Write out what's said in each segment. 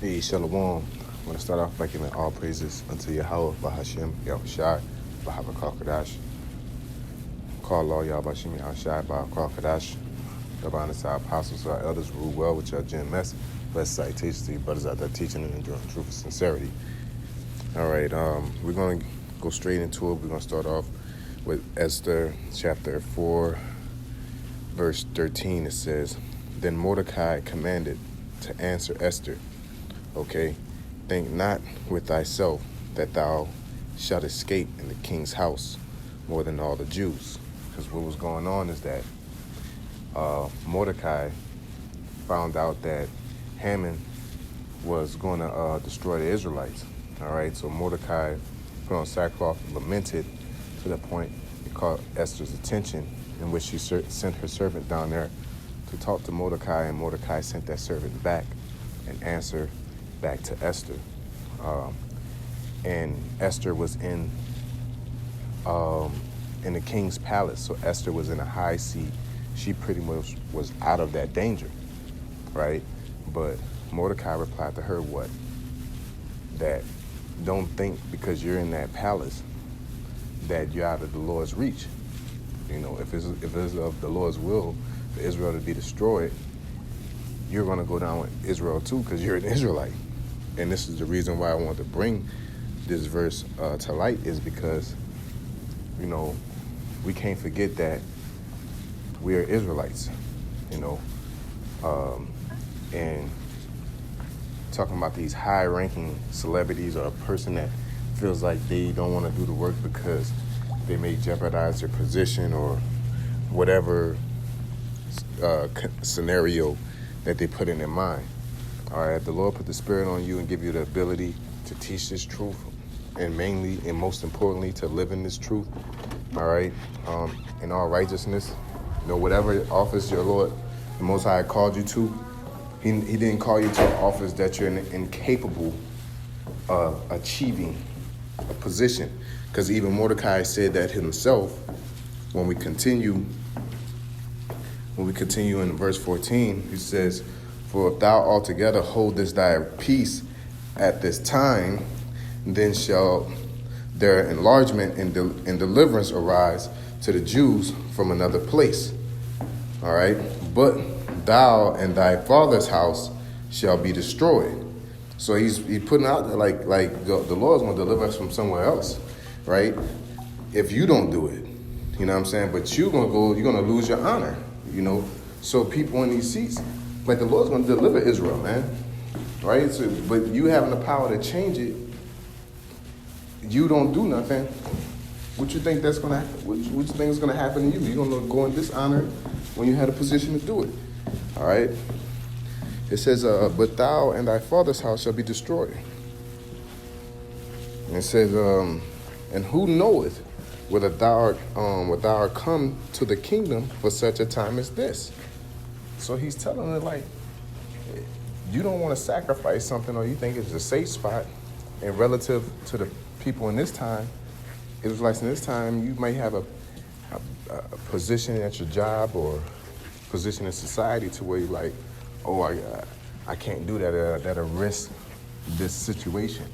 Hey, Shalom. I want to start off by giving all praises unto Yahweh, Bahashem, Yahushai, Bahabakakadash. Call all y'all Bashim Yahushai, Bahabakakadash. The honest our apostles, our elders, rule well with your gen mess. Blessed citation to you brothers out there teaching and enduring truth and sincerity. All right, we're going to go straight into it. We're going to start off with Esther chapter 4, verse 13. It says, Then Mordecai commanded to answer Esther, okay, think not with thyself that thou shalt escape in the king's house more than all the Jews. Because what was going on is that Mordecai found out that Haman was going to destroy the Israelites. All right, so Mordecai put on sackcloth and lamented to the point it caught Esther's attention, in which she sent her servant down there to talk to Mordecai, and Mordecai sent that servant back and answer back to Esther. And Esther was in the king's palace, so Esther was in a high seat. She pretty much was out of that danger, right? But Mordecai replied to her what? That don't think because you're in that palace that you're out of the Lord's reach. You know, if it's of the Lord's will for Israel to be destroyed, you're going to go down with Israel too, because you're an Israelite. And this is the reason why I want to bring this verse to light, is because, you know, we can't forget that we are Israelites, you know, and talking about these high-ranking celebrities or a person that feels like they don't want to do the work because they may jeopardize their position or whatever scenario that they put in their mind. All right, the Lord put the Spirit on you and give you the ability to teach this truth, and mainly and most importantly to live in this truth. All right, in all righteousness. You know, whatever office your Lord, the Most High, called you to, He didn't call you to an office that you're incapable of achieving a position. Because even Mordecai said that himself. When we continue in verse 14, he says, For if thou altogether holdest thy peace at this time, then shall their enlargement and deliverance arise to the Jews from another place. All right, but thou and thy father's house shall be destroyed. So he's putting out there like the Lord's going to deliver us from somewhere else, right? If you don't do it, you know what I'm saying? But you're going to lose your honor, you know? So people in these seats, like the Lord's going to deliver Israel, man, right? So, but you having the power to change it, you don't do nothing. What you think that's going to happen? What you think is going to happen to you? You're going to go in dishonor when you had a position to do it, all right? It says, but thou and thy father's house shall be destroyed. And it says, and who knoweth whether thou art come to the kingdom for such a time as this? So he's telling her, like, you don't want to sacrifice something, or you think it's a safe spot, and relative to the people in this time, Israelites in this time, you may have a position at your job or position in society to where you're like, oh, I can't do that. That'll risk this situation.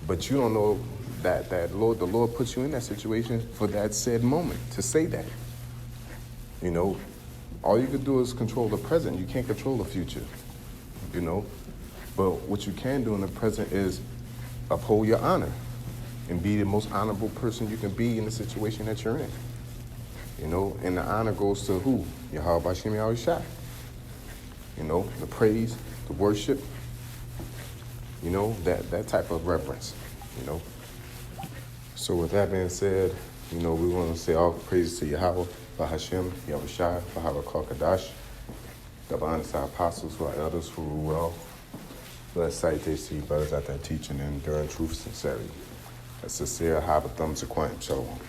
But you don't know that the Lord puts you in that situation for that said moment to say that. You know, all you can do is control the present. You can't control the future, you know. But what you can do in the present is uphold your honor and be the most honorable person you can be in the situation that you're in. You know, and the honor goes to who? Yahweh Bashim Yahushai. You know, the praise, the worship, you know, that type of reverence, you know. So with that being said, you know, we want to say all praises to Yahweh, Bahashem, Yahushai, Bahabakakadash, the honest our apostles, our elders who rule well. Blessed citation to you brothers out there teaching and enduring truth and sincerity. A sincere Habatham Sequoia. Shalom.